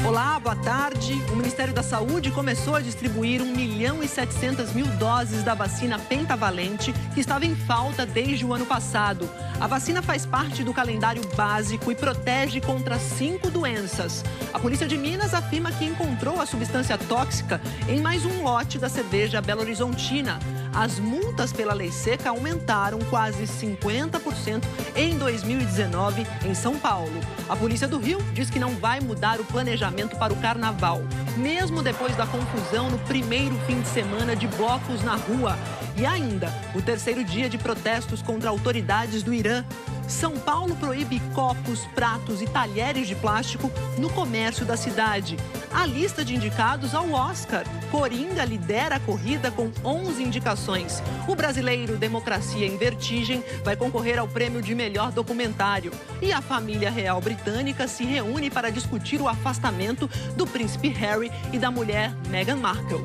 Olá, boa tarde. O Ministério da Saúde começou a distribuir 1.700.000 doses da vacina pentavalente, que estava em falta desde o ano passado. A vacina faz parte do calendário básico e protege contra 5 doenças. A Polícia de Minas afirma que encontrou a substância tóxica em mais um lote da cerveja Belo Horizontina. As multas pela lei seca aumentaram quase 50% em 2019 em São Paulo. A Polícia do Rio diz que não vai mudar o planejamento para o carnaval, mesmo depois da confusão no primeiro fim de semana de blocos na rua. E ainda, o terceiro dia de protestos contra autoridades do Irã. São Paulo proíbe copos, pratos e talheres de plástico no comércio da cidade. A lista de indicados ao Oscar. Coringa lidera a corrida com 11 indicações. O brasileiro Democracia em Vertigem vai concorrer ao prêmio de melhor documentário. E a família real britânica se reúne para discutir o afastamento do príncipe Harry e da mulher Meghan Markle.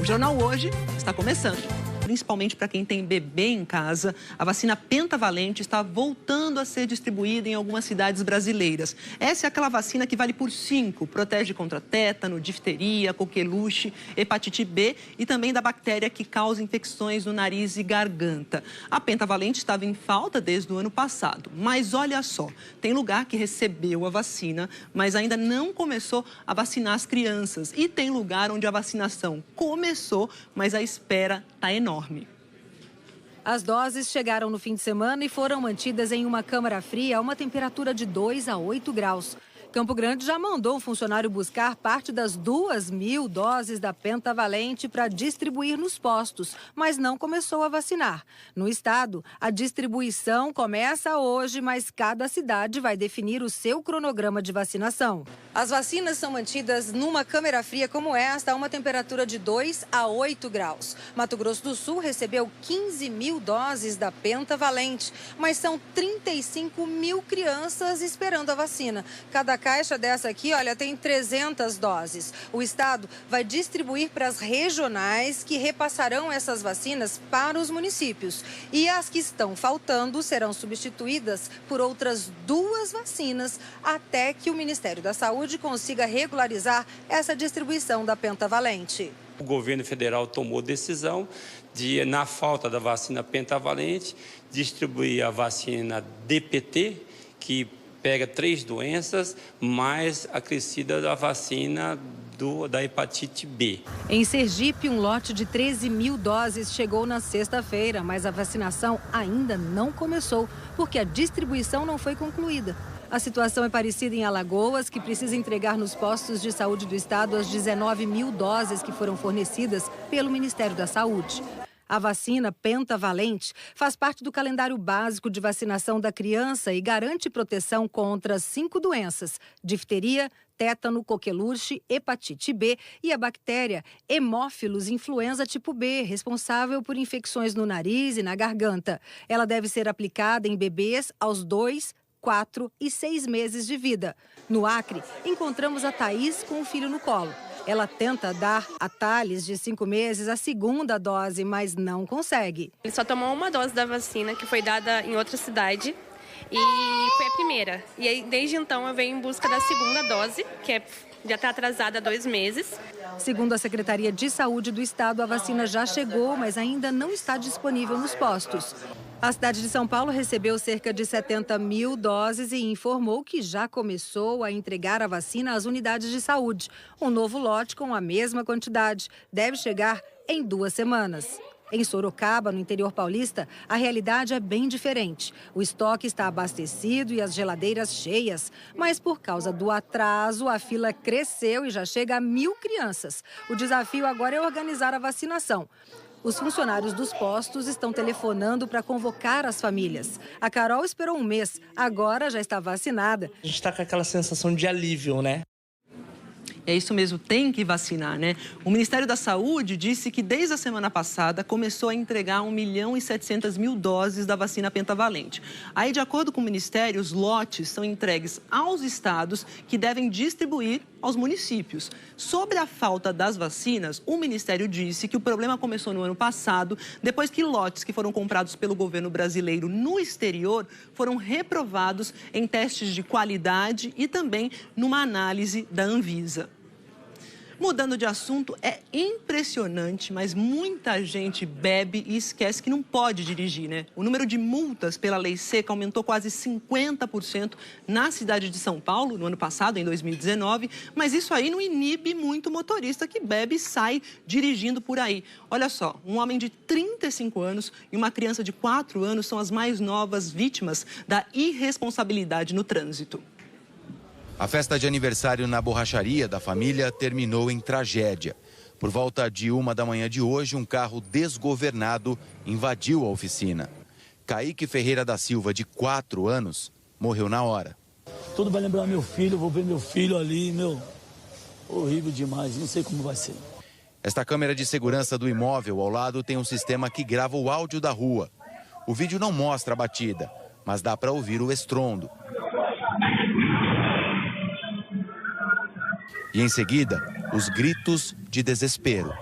O Jornal Hoje está começando. Principalmente para quem tem bebê em casa, a vacina pentavalente está voltando a ser distribuída em algumas cidades brasileiras. Essa é aquela vacina que vale por 5, protege contra tétano, difteria, coqueluche, hepatite B e também da bactéria que causa infecções no nariz e garganta. A pentavalente estava em falta desde o ano passado, mas olha só, tem lugar que recebeu a vacina, mas ainda não começou a vacinar as crianças. E tem lugar onde a vacinação começou, mas a espera está enorme. As doses chegaram no fim de semana e foram mantidas em uma câmara fria a uma temperatura de 2 a 8 graus. Campo Grande já mandou um funcionário buscar parte das 2.000 doses da pentavalente para distribuir nos postos, mas não começou a vacinar. No estado, a distribuição começa hoje, mas cada cidade vai definir o seu cronograma de vacinação. As vacinas são mantidas numa câmara fria como esta, a uma temperatura de 2 a 8 graus. Mato Grosso do Sul recebeu 15.000 doses da pentavalente, mas são 35.000 crianças esperando a vacina. Cada caixa dessa aqui, olha, tem 300 doses. O estado vai distribuir para as regionais que repassarão essas vacinas para os municípios. E as que estão faltando serão substituídas por outras 2 vacinas até que o Ministério da Saúde consiga regularizar essa distribuição da pentavalente. O governo federal tomou decisão de, na falta da vacina pentavalente, distribuir a vacina DPT, que pega 3 doenças, mais acrescida da vacina da hepatite B. Em Sergipe, um lote de 13.000 doses chegou na sexta-feira, mas a vacinação ainda não começou, porque a distribuição não foi concluída. A situação é parecida em Alagoas, que precisa entregar nos postos de saúde do estado as 19.000 doses que foram fornecidas pelo Ministério da Saúde. A vacina pentavalente faz parte do calendário básico de vacinação da criança e garante proteção contra 5 doenças: difteria, tétano, coqueluche, hepatite B e a bactéria Haemophilus influenza tipo B, responsável por infecções no nariz e na garganta. Ela deve ser aplicada em bebês aos 2, 4 e 6 meses de vida. No Acre, encontramos a Thaís com o filho no colo. Ela tenta dar a Thales, de 5 meses, a segunda dose, mas não consegue. Ele só tomou uma dose da vacina, que foi dada em outra cidade, e foi a primeira. E aí, desde então, eu venho em busca da segunda dose, que já está atrasada há 2 meses. Segundo a Secretaria de Saúde do Estado, a vacina já chegou, mas ainda não está disponível nos postos. A cidade de São Paulo recebeu cerca de 70.000 doses e informou que já começou a entregar a vacina às unidades de saúde. Um novo lote com a mesma quantidade deve chegar em 2 semanas. Em Sorocaba, no interior paulista, a realidade é bem diferente. O estoque está abastecido e as geladeiras cheias. Mas por causa do atraso, a fila cresceu e já chega a 1.000 crianças. O desafio agora é organizar a vacinação. Os funcionários dos postos estão telefonando para convocar as famílias. A Carol esperou 1 mês, agora já está vacinada. A gente está com aquela sensação de alívio, né? É isso mesmo, tem que vacinar, né? O Ministério da Saúde disse que desde a semana passada começou a entregar 1.700.000 doses da vacina pentavalente. Aí, de acordo com o Ministério, os lotes são entregues aos estados que devem distribuir aos municípios. Sobre a falta das vacinas, o Ministério disse que o problema começou no ano passado, depois que lotes que foram comprados pelo governo brasileiro no exterior foram reprovados em testes de qualidade e também numa análise da Anvisa. Mudando de assunto, é impressionante, mas muita gente bebe e esquece que não pode dirigir, né? O número de multas pela lei seca aumentou quase 50% na cidade de São Paulo, no ano passado, em 2019, mas isso aí não inibe muito o motorista que bebe e sai dirigindo por aí. Olha só, um homem de 35 anos e uma criança de 4 anos são as mais novas vítimas da irresponsabilidade no trânsito. A festa de aniversário na borracharia da família terminou em tragédia. Por volta de 1 da manhã de hoje, um carro desgovernado invadiu a oficina. Kaique Ferreira da Silva, de 4 anos, morreu na hora. Tudo vai lembrar meu filho, vou ver meu filho ali, horrível demais, não sei como vai ser. Esta câmera de segurança do imóvel ao lado tem um sistema que grava o áudio da rua. O vídeo não mostra a batida, mas dá para ouvir o estrondo. E em seguida, os gritos de desespero.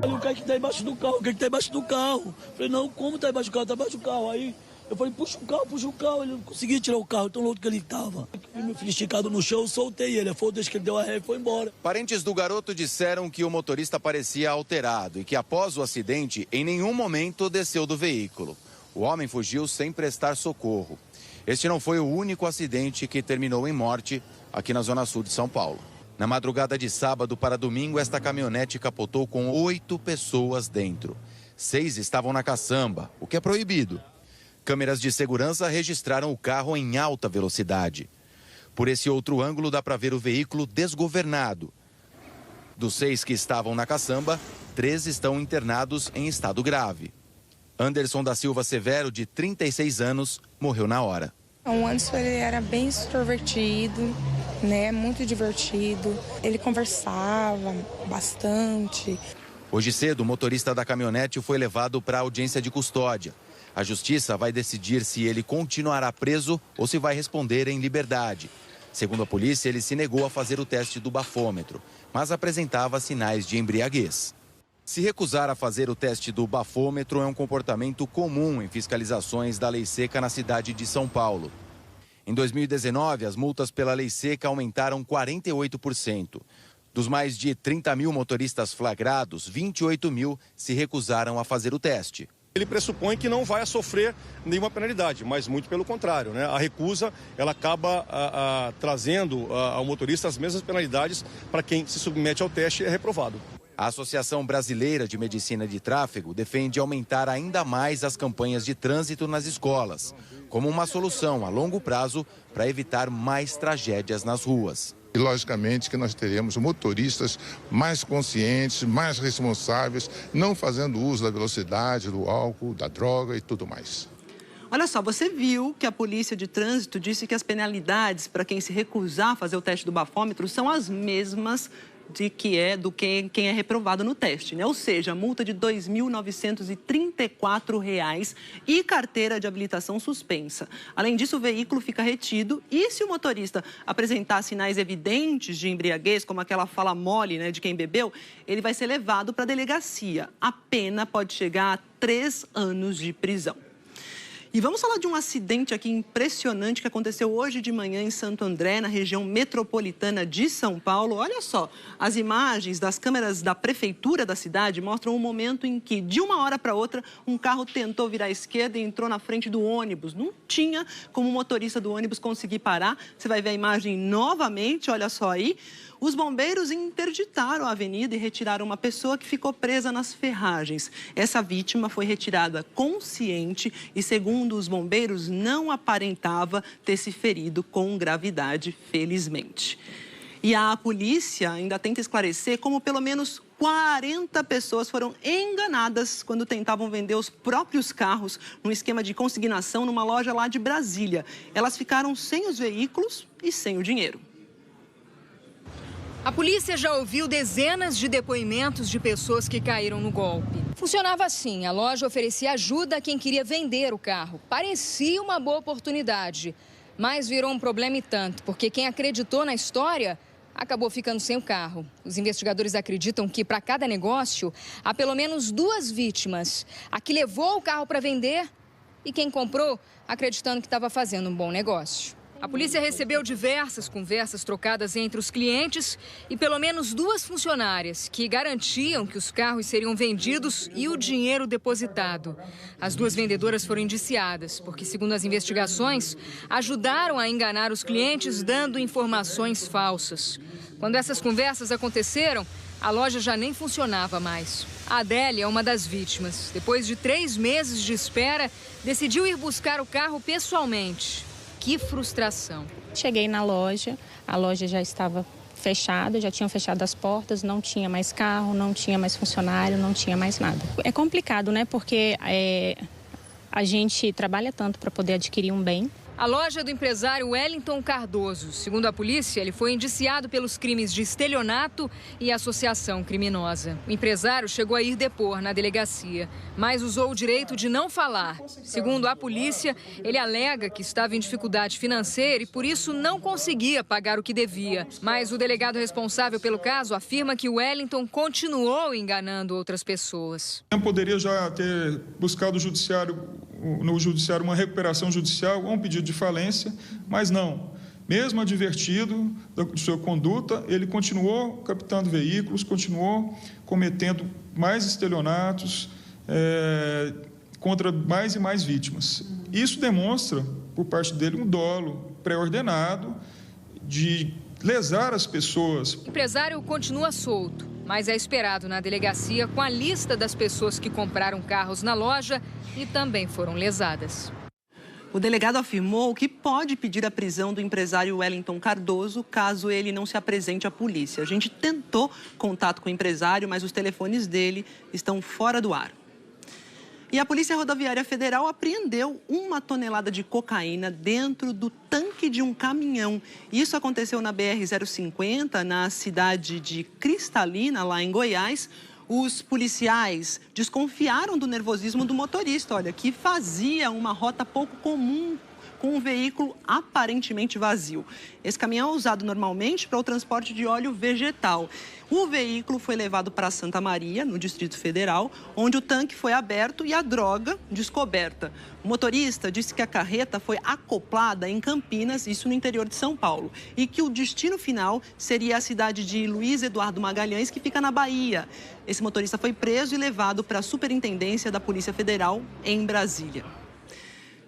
Olha o cara que está embaixo do carro, o cara que está embaixo do carro. Eu falei, não, como está embaixo do carro? Está embaixo do carro. Aí eu falei, puxa o carro. Ele não conseguia tirar o carro, tão louco que ele estava. Meu filho esticado no chão, eu soltei ele. Foi desde que ele deu a ré e foi embora. Parentes do garoto disseram que o motorista parecia alterado e que após o acidente, em nenhum momento desceu do veículo. O homem fugiu sem prestar socorro. Este não foi o único acidente que terminou em morte aqui na Zona Sul de São Paulo. Na madrugada de sábado para domingo, esta caminhonete capotou com 8 pessoas dentro. 6 estavam na caçamba, o que é proibido. Câmeras de segurança registraram o carro em alta velocidade. Por esse outro ângulo dá para ver o veículo desgovernado. Dos 6 que estavam na caçamba, 3 estão internados em estado grave. Anderson da Silva Severo, de 36 anos, morreu na hora. O Anderson ele era bem extrovertido, né? Muito divertido. Ele conversava bastante. Hoje cedo, o motorista da caminhonete foi levado para a audiência de custódia. A justiça vai decidir se ele continuará preso ou se vai responder em liberdade. Segundo a polícia, ele se negou a fazer o teste do bafômetro, mas apresentava sinais de embriaguez. Se recusar a fazer o teste do bafômetro é um comportamento comum em fiscalizações da lei seca na cidade de São Paulo. Em 2019, as multas pela lei seca aumentaram 48%. Dos mais de 30 mil motoristas flagrados, 28 mil se recusaram a fazer o teste. Ele pressupõe que não vai sofrer nenhuma penalidade, mas muito pelo contrário, né? A recusa, ela acaba trazendo ao motorista as mesmas penalidades para quem se submete ao teste e é reprovado. A Associação Brasileira de Medicina de Tráfego defende aumentar ainda mais as campanhas de trânsito nas escolas, como uma solução a longo prazo para evitar mais tragédias nas ruas. E, logicamente, que nós teremos motoristas mais conscientes, mais responsáveis, não fazendo uso da velocidade, do álcool, da droga e tudo mais. Olha só, você viu que a Polícia de Trânsito disse que as penalidades para quem se recusar a fazer o teste do bafômetro são as mesmas quem é reprovado no teste, né? Ou seja, multa de R$ 2.934 e carteira de habilitação suspensa. Além disso, o veículo fica retido e se o motorista apresentar sinais evidentes de embriaguez, como aquela fala mole, né, de quem bebeu, ele vai ser levado para a delegacia. A pena pode chegar a 3 anos de prisão. E vamos falar de um acidente aqui impressionante que aconteceu hoje de manhã em Santo André, na região metropolitana de São Paulo. Olha só, as imagens das câmeras da prefeitura da cidade mostram um momento em que, de uma hora para outra, um carro tentou virar à esquerda e entrou na frente do ônibus. Não tinha como o motorista do ônibus conseguir parar. Você vai ver a imagem novamente, olha só aí. Os bombeiros interditaram a avenida e retiraram uma pessoa que ficou presa nas ferragens. Essa vítima foi retirada consciente e, segundo os bombeiros, não aparentava ter se ferido com gravidade, felizmente. E a polícia ainda tenta esclarecer como pelo menos 40 pessoas foram enganadas quando tentavam vender os próprios carros num esquema de consignação numa loja lá de Brasília. Elas ficaram sem os veículos e sem o dinheiro. A polícia já ouviu dezenas de depoimentos de pessoas que caíram no golpe. Funcionava assim, a loja oferecia ajuda a quem queria vender o carro. Parecia uma boa oportunidade. Mas virou um problema e tanto, porque quem acreditou na história acabou ficando sem o carro. Os investigadores acreditam que para cada negócio há pelo menos 2 vítimas. A que levou o carro para vender e quem comprou acreditando que estava fazendo um bom negócio. A polícia recebeu diversas conversas trocadas entre os clientes e pelo menos 2 funcionárias que garantiam que os carros seriam vendidos e o dinheiro depositado. As 2 vendedoras foram indiciadas porque, segundo as investigações, ajudaram a enganar os clientes dando informações falsas. Quando essas conversas aconteceram, a loja já nem funcionava mais. A Adélia é uma das vítimas. Depois de 3 meses de espera, decidiu ir buscar o carro pessoalmente. Que frustração. Cheguei na loja, a loja já estava fechada, já tinham fechado as portas, não tinha mais carro, não tinha mais funcionário, não tinha mais nada. É complicado, né? Porque a gente trabalha tanto para poder adquirir um bem. A loja é do empresário Wellington Cardoso. Segundo a polícia, ele foi indiciado pelos crimes de estelionato e associação criminosa. O empresário chegou a ir depor na delegacia, mas usou o direito de não falar. Segundo a polícia, ele alega que estava em dificuldade financeira e por isso não conseguia pagar o que devia. Mas o delegado responsável pelo caso afirma que o Wellington continuou enganando outras pessoas. Eu poderia já ter buscado no judiciário uma recuperação judicial ou um pedido de falência, mas não. Mesmo advertido da sua conduta, ele continuou captando veículos, continuou cometendo mais estelionatos contra mais e mais vítimas. Isso demonstra, por parte dele, um dolo pré-ordenado de lesar as pessoas. O empresário continua solto, mas é esperado na delegacia com a lista das pessoas que compraram carros na loja e também foram lesadas. O delegado afirmou que pode pedir a prisão do empresário Wellington Cardoso caso ele não se apresente à polícia. A gente tentou contato com o empresário, mas os telefones dele estão fora do ar. E a Polícia Rodoviária Federal apreendeu 1 tonelada de cocaína dentro do tanque de um caminhão. Isso aconteceu na BR-050, na cidade de Cristalina, lá em Goiás. Os policiais desconfiaram do nervosismo do motorista, que fazia uma rota pouco comum com um veículo aparentemente vazio. Esse caminhão é usado normalmente para o transporte de óleo vegetal. O veículo foi levado para Santa Maria, no Distrito Federal, onde o tanque foi aberto e a droga descoberta. O motorista disse que a carreta foi acoplada em Campinas, isso no interior de São Paulo, e que o destino final seria a cidade de Luiz Eduardo Magalhães, que fica na Bahia. Esse motorista foi preso e levado para a Superintendência da Polícia Federal em Brasília.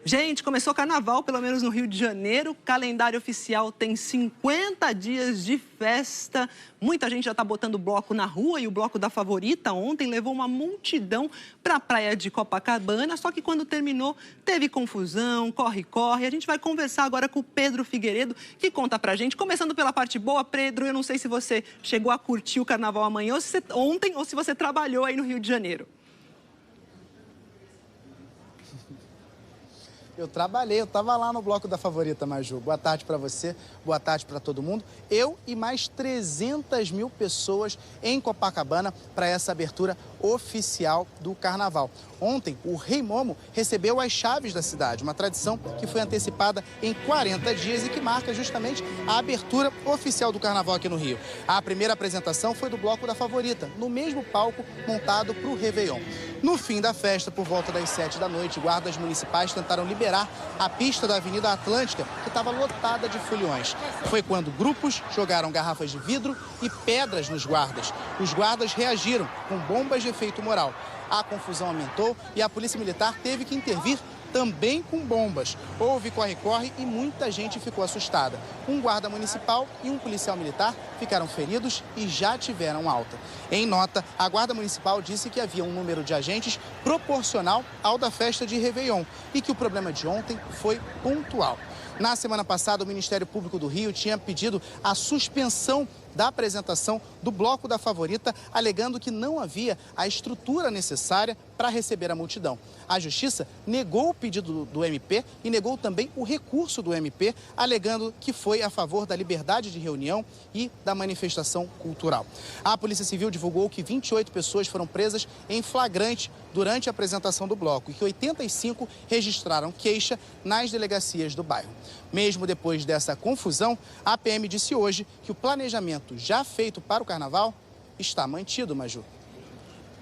Gente, começou o carnaval, pelo menos no Rio de Janeiro. O calendário oficial tem 50 dias de festa. Muita gente já está botando bloco na rua e o bloco da Favorita ontem levou uma multidão para a praia de Copacabana. Só que quando terminou, teve confusão, corre-corre. A gente vai conversar agora com o Pedro Figueiredo, que conta pra gente. Começando pela parte boa, Pedro, eu não sei se você chegou a curtir o carnaval amanhã, ontem, ou se você trabalhou aí no Rio de Janeiro. Eu trabalhei, eu estava lá no bloco da Favorita, Maju. Boa tarde para você, boa tarde para todo mundo. Eu e mais 300 mil pessoas em Copacabana para essa abertura oficial do Carnaval. Ontem, o Rei Momo recebeu as chaves da cidade, uma tradição que foi antecipada em 40 dias e que marca justamente a abertura oficial do Carnaval aqui no Rio. A primeira apresentação foi do bloco da Favorita, no mesmo palco montado para o Réveillon. No fim da festa, por volta das 7 da noite, guardas municipais tentaram liberar a pista da Avenida Atlântica, que estava lotada de foliões. Foi quando grupos jogaram garrafas de vidro e pedras nos guardas. Os guardas reagiram com bombas de efeito moral. A confusão aumentou e a Polícia Militar teve que intervir também com bombas. Houve corre-corre e muita gente ficou assustada. Um guarda municipal e um policial militar ficaram feridos e já tiveram alta. Em nota, a Guarda Municipal disse que havia um número de agentes proporcional ao da festa de Réveillon e que o problema de ontem foi pontual. Na semana passada, o Ministério Público do Rio tinha pedido a suspensão da apresentação do bloco da Favorita, alegando que não havia a estrutura necessária para receber a multidão. A Justiça negou o pedido do MP e negou também o recurso do MP, alegando que foi a favor da liberdade de reunião e da manifestação cultural. A Polícia Civil divulgou que 28 pessoas foram presas em flagrante durante a apresentação do bloco e que 85 registraram queixa nas delegacias do bairro. Mesmo depois dessa confusão, a PM disse hoje que o planejamento já feito para o carnaval está mantido, Maju.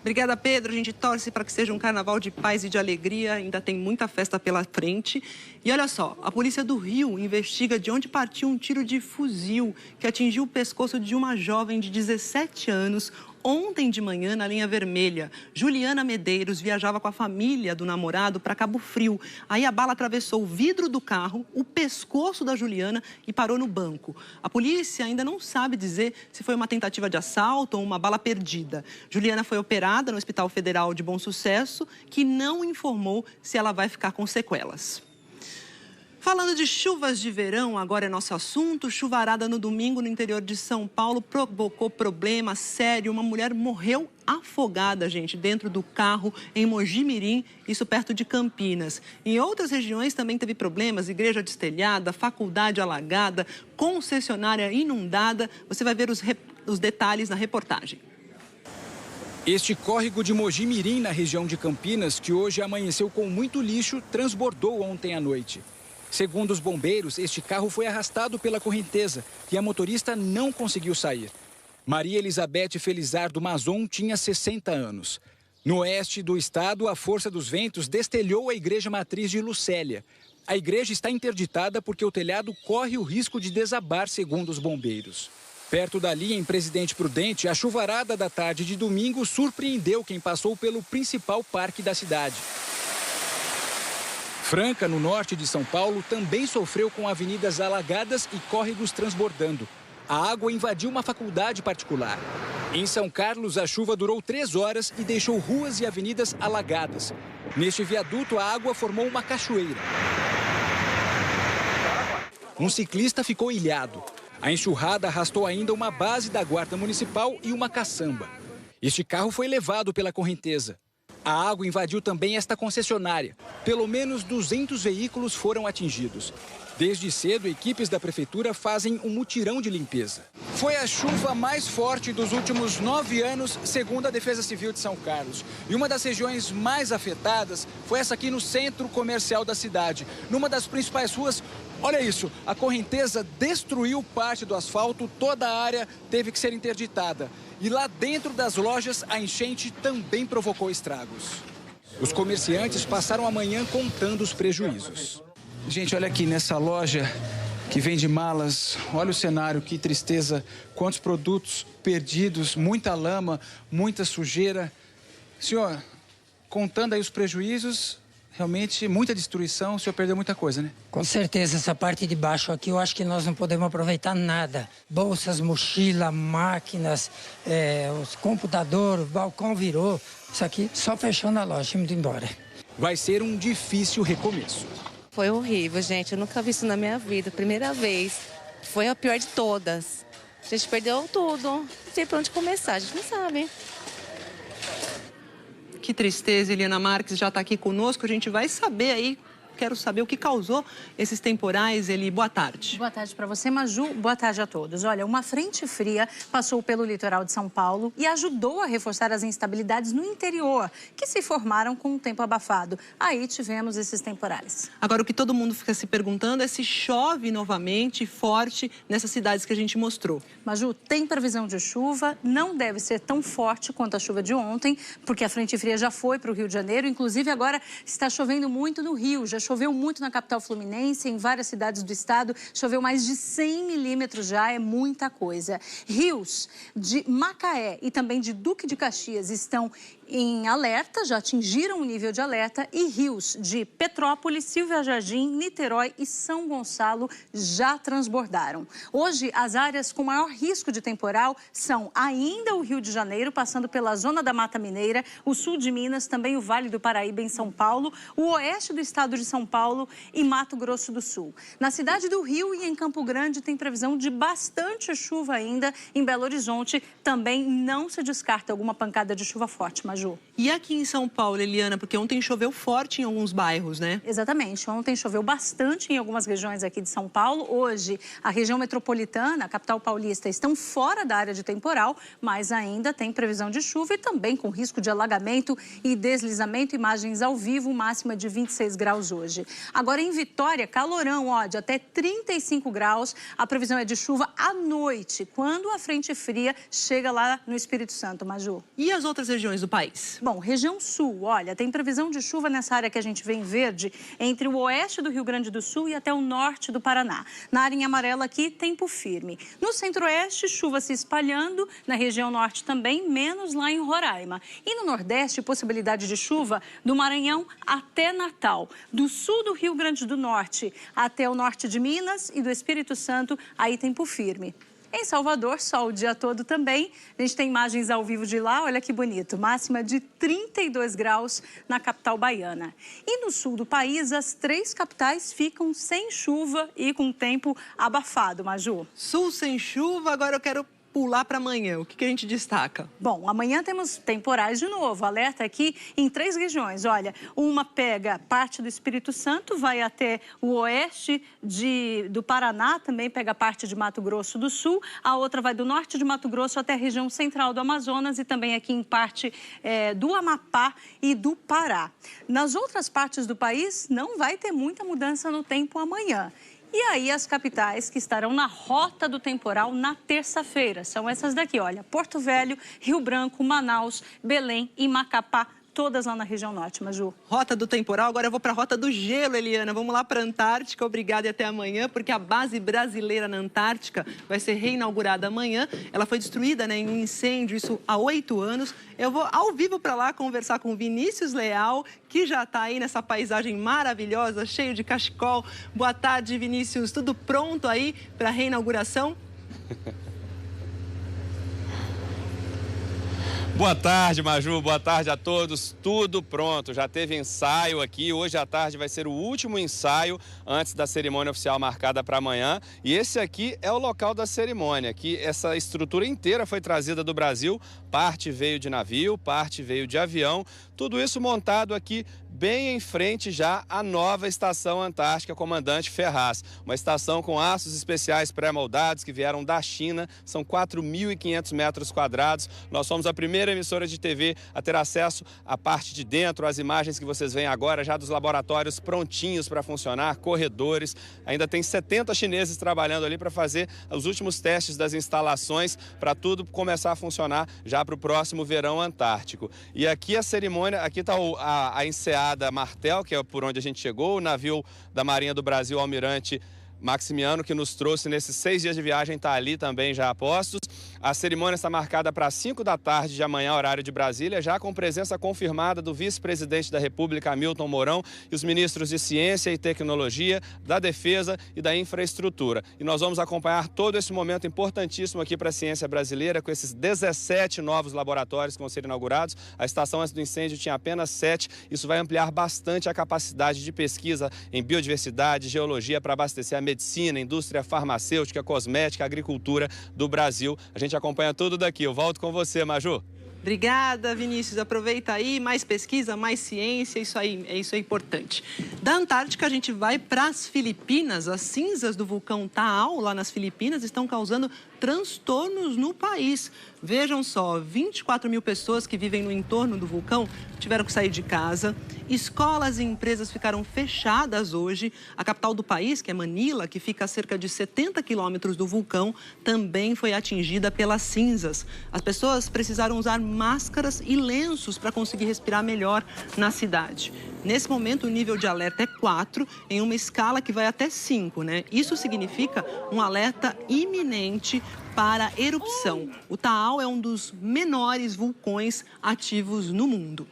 Obrigada, Pedro. A gente torce para que seja um carnaval de paz e de alegria. Ainda tem muita festa pela frente. E olha só, a polícia do Rio investiga de onde partiu um tiro de fuzil que atingiu o pescoço de uma jovem de 17 anos ontem de manhã na linha vermelha. Juliana Medeiros viajava com a família do namorado para Cabo Frio. Aí a bala atravessou o vidro do carro, o pescoço da Juliana e parou no banco. A polícia ainda não sabe dizer se foi uma tentativa de assalto ou uma bala perdida. Juliana foi operada no Hospital Federal de Bom Sucesso, que não informou se ela vai ficar com sequelas. Falando de chuvas de verão, agora é nosso assunto. Chuvarada no domingo no interior de São Paulo provocou problema sério. Uma mulher morreu afogada, gente, dentro do carro em Mogi-mirim, isso perto de Campinas. Em outras regiões também teve problemas, igreja destelhada, faculdade alagada, concessionária inundada. Você vai ver os detalhes na reportagem. Este córrego de Mogi-mirim, na região de Campinas, que hoje amanheceu com muito lixo, transbordou ontem à noite. Segundo os bombeiros, este carro foi arrastado pela correnteza e a motorista não conseguiu sair. Maria Elizabeth Felizardo Mazon tinha 60 anos. No oeste do estado, a força dos ventos destelhou a igreja matriz de Lucélia. A igreja está interditada porque o telhado corre o risco de desabar, segundo os bombeiros. Perto dali, em Presidente Prudente, a chuvarada da tarde de domingo surpreendeu quem passou pelo principal parque da cidade. Franca, no norte de São Paulo, também sofreu com avenidas alagadas e córregos transbordando. A água invadiu uma faculdade particular. Em São Carlos, a chuva durou 3 horas e deixou ruas e avenidas alagadas. Neste viaduto, a água formou uma cachoeira. Um ciclista ficou ilhado. A enxurrada arrastou ainda uma base da Guarda Municipal e uma caçamba. Este carro foi levado pela correnteza. A água invadiu também esta concessionária. Pelo menos 200 veículos foram atingidos. Desde cedo, equipes da prefeitura fazem um mutirão de limpeza. Foi a chuva mais forte dos últimos 9 anos, segundo a Defesa Civil de São Carlos. E uma das regiões mais afetadas foi essa aqui no centro comercial da cidade. Numa das principais ruas, olha isso, a correnteza destruiu parte do asfalto, toda a área teve que ser interditada. E lá dentro das lojas, a enchente também provocou estragos. Os comerciantes passaram a manhã contando os prejuízos. Gente, olha aqui nessa loja que vende malas, olha o cenário, que tristeza, quantos produtos perdidos, muita lama, muita sujeira. Senhor, contando aí os prejuízos, realmente muita destruição, o senhor perdeu muita coisa, né? Com certeza, essa parte de baixo aqui eu acho que nós não podemos aproveitar nada. Bolsas, mochila, máquinas, os computadores, o balcão virou. Isso aqui só fechando a loja e indo embora. Vai ser um difícil recomeço. Foi horrível, gente. Eu nunca vi isso na minha vida. Primeira vez. Foi a pior de todas. A gente perdeu tudo. Não sei por onde começar, a gente não sabe. Que tristeza, Eliana Marques já está aqui conosco. A gente vai saber aí, quero saber o que causou esses temporais. Eli, boa tarde. Boa tarde para você, Maju. Boa tarde a todos. Olha, uma frente fria passou pelo litoral de São Paulo e ajudou a reforçar as instabilidades no interior, que se formaram com o tempo abafado. Aí tivemos esses temporais. Agora, o que todo mundo fica se perguntando é se chove novamente forte nessas cidades que a gente mostrou. Maju, tem previsão de chuva, não deve ser tão forte quanto a chuva de ontem, porque a frente fria já foi para o Rio de Janeiro. Inclusive, agora está chovendo muito no Rio. Já choveu muito na capital fluminense, em várias cidades do estado. Choveu mais de 100 milímetros já, é muita coisa. Rios de Macaé e também de Duque de Caxias estão em alerta, já atingiram o nível de alerta, e rios de Petrópolis, Silvia Jardim, Niterói e São Gonçalo já transbordaram. Hoje, as áreas com maior risco de temporal são ainda o Rio de Janeiro, passando pela zona da Mata Mineira, o sul de Minas, também o Vale do Paraíba em São Paulo, o oeste do estado de São Paulo e Mato Grosso do Sul. Na cidade do Rio e em Campo Grande tem previsão de bastante chuva ainda. Em Belo Horizonte também não se descarta alguma pancada de chuva forte, Maju. E aqui em São Paulo, Eliana, porque ontem choveu forte em alguns bairros, né? Exatamente. Ontem choveu bastante em algumas regiões aqui de São Paulo. Hoje, a região metropolitana, a capital paulista, estão fora da área de temporal, mas ainda tem previsão de chuva e também com risco de alagamento e deslizamento. Imagens ao vivo, máxima de 26 graus hoje. Agora, em Vitória, calorão, ó, de até 35 graus. A previsão é de chuva à noite, quando a frente fria chega lá no Espírito Santo, Maju. E as outras regiões do país? Bom, região sul, olha, tem previsão de chuva nessa área que a gente vê em verde, entre o oeste do Rio Grande do Sul e até o norte do Paraná. Na área em amarelo aqui, tempo firme. No centro-oeste, chuva se espalhando, na região norte também, menos lá em Roraima. E no nordeste, possibilidade de chuva do Maranhão até Natal. Do sul do Rio Grande do Norte até o norte de Minas e do Espírito Santo, aí tempo firme. Em Salvador, sol o dia todo também. A gente tem imagens ao vivo de lá, olha que bonito. Máxima de 32 graus na capital baiana. E no sul do país, as 3 capitais ficam sem chuva e com tempo abafado, Maju. Sul sem chuva, agora eu quero pular para amanhã. O que a gente destaca? Bom, amanhã temos temporais de novo. Alerta aqui em 3 regiões. Olha, uma pega parte do Espírito Santo, vai até o oeste do Paraná, também pega parte de Mato Grosso do Sul. A outra vai do norte de Mato Grosso até a região central do Amazonas e também aqui em parte do Amapá e do Pará. Nas outras partes do país, não vai ter muita mudança no tempo amanhã. E aí as capitais que estarão na rota do temporal na terça-feira são essas daqui, olha, Porto Velho, Rio Branco, Manaus, Belém e Macapá, todas lá na região norte, Maju. Rota do temporal, agora eu vou para a rota do gelo, Eliana. Vamos lá para a Antártica, obrigada e até amanhã, porque a base brasileira na Antártica vai ser reinaugurada amanhã. Ela foi destruída, né, em um incêndio, isso há 8 anos. Eu vou ao vivo para lá conversar com Vinícius Leal, que já está aí nessa paisagem maravilhosa, cheio de cachecol. Boa tarde, Vinícius. Tudo pronto aí para a reinauguração? Boa tarde, Maju. Boa tarde a todos. Tudo pronto. Já teve ensaio aqui. Hoje à tarde vai ser o último ensaio antes da cerimônia oficial marcada para amanhã. E esse aqui é o local da cerimônia. Aqui essa estrutura inteira foi trazida do Brasil. Parte veio de navio, parte veio de avião. Tudo isso montado aqui bem em frente já à nova Estação Antártica Comandante Ferraz. Uma estação com aços especiais pré-moldados que vieram da China. São 4.500 metros quadrados. Nós somos a primeira emissora de TV a ter acesso à parte de dentro, as imagens que vocês veem agora já dos laboratórios prontinhos para funcionar, corredores. Ainda tem 70 chineses trabalhando ali para fazer os últimos testes das instalações para tudo começar a funcionar já para o próximo verão antártico. E aqui a cerimônia, aqui está a enseada Martel, que é por onde a gente chegou, o navio da Marinha do Brasil, Almirante Maximiano, que nos trouxe nesses 6 dias de viagem, está ali também já a postos. A cerimônia está marcada para 5 da tarde de amanhã, horário de Brasília, já com presença confirmada do vice-presidente da República, Hamilton Mourão, e os ministros de Ciência e Tecnologia, da Defesa e da Infraestrutura. E nós vamos acompanhar todo esse momento importantíssimo aqui para a ciência brasileira, com esses 17 novos laboratórios que vão ser inaugurados. A estação antes do incêndio tinha apenas 7. Isso vai ampliar bastante a capacidade de pesquisa em biodiversidade, geologia, para abastecer a medicina, indústria farmacêutica, cosmética, agricultura do Brasil. A gente acompanha tudo daqui. Eu volto com você, Maju. Obrigada, Vinícius. Aproveita aí, mais pesquisa, mais ciência, isso é importante. Da Antártica, a gente vai para as Filipinas. As cinzas do vulcão Taal, lá nas Filipinas, estão causando transtornos no país. Vejam só, 24 mil pessoas que vivem no entorno do vulcão tiveram que sair de casa. Escolas e empresas ficaram fechadas hoje. A capital do país, que é Manila, que fica a cerca de 70 quilômetros do vulcão, também foi atingida pelas cinzas. As pessoas precisaram usar máscaras e lenços para conseguir respirar melhor na cidade. Nesse momento, o nível de alerta é 4, em uma escala que vai até 5, né? Isso significa um alerta iminente para erupção. O Taal é um dos menores vulcões ativos no mundo.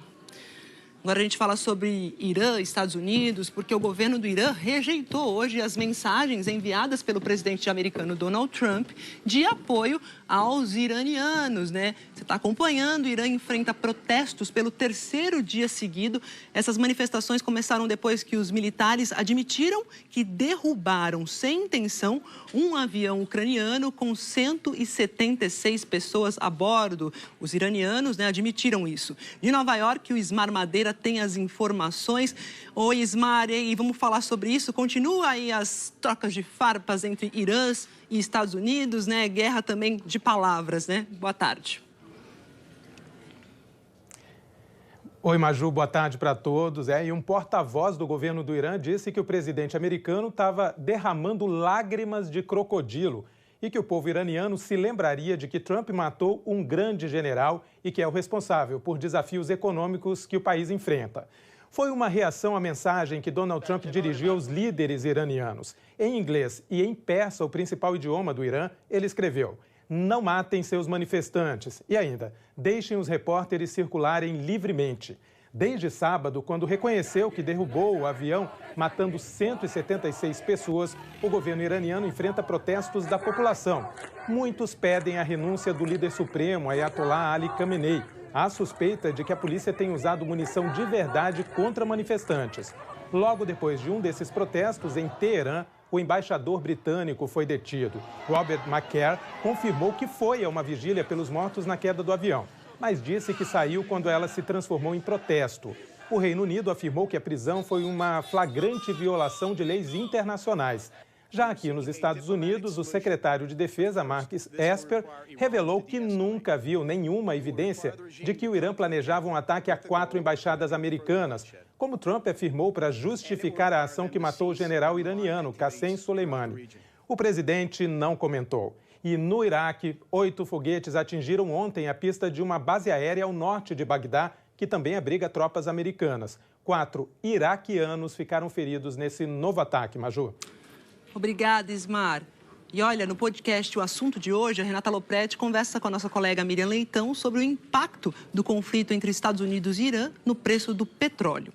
Agora a gente fala sobre Irã, Estados Unidos, porque o governo do Irã rejeitou hoje as mensagens enviadas pelo presidente americano Donald Trump de apoio aos iranianos, né? Você está acompanhando, o Irã enfrenta protestos pelo 3º dia seguido. Essas manifestações começaram depois que os militares admitiram que derrubaram sem intenção um avião ucraniano com 176 pessoas a bordo. Os iranianos, né, admitiram isso. De Nova York, o Ismar Madeira tem as informações. Oi, Ismar, e vamos falar sobre isso. Continua aí as trocas de farpas entre Irã e Estados Unidos, né? Guerra também de palavras, né? Boa tarde. Oi, Maju, boa tarde para todos. E um porta-voz do governo do Irã disse que o presidente americano estava derramando lágrimas de crocodilo e que o povo iraniano se lembraria de que Trump matou um grande general e que é o responsável por desafios econômicos que o país enfrenta. Foi uma reação à mensagem que Donald Trump dirigiu aos líderes iranianos. Em inglês e em persa, o principal idioma do Irã, ele escreveu: "Não matem seus manifestantes" e ainda "deixem os repórteres circularem livremente". Desde sábado, quando reconheceu que derrubou o avião, matando 176 pessoas, o governo iraniano enfrenta protestos da população. Muitos pedem a renúncia do líder supremo, Ayatollah Ali Khamenei. Há suspeita de que a polícia tem usado munição de verdade contra manifestantes. Logo depois de um desses protestos, em Teherã, o embaixador britânico foi detido. Robert McCare confirmou que foi a uma vigília pelos mortos na queda do avião, mas disse que saiu quando ela se transformou em protesto. O Reino Unido afirmou que a prisão foi uma flagrante violação de leis internacionais. Já aqui nos Estados Unidos, o secretário de Defesa, Mark Esper, revelou que nunca viu nenhuma evidência de que o Irã planejava um ataque a 4 embaixadas americanas, como Trump afirmou para justificar a ação que matou o general iraniano Qassem Soleimani. O presidente não comentou. E no Iraque, 8 foguetes atingiram ontem a pista de uma base aérea ao norte de Bagdá, que também abriga tropas americanas. 4 iraquianos ficaram feridos nesse novo ataque, Maju. Obrigada, Ismar. E olha, no podcast O Assunto de hoje, a Renata Lopretti conversa com a nossa colega Miriam Leitão sobre o impacto do conflito entre Estados Unidos e Irã no preço do petróleo.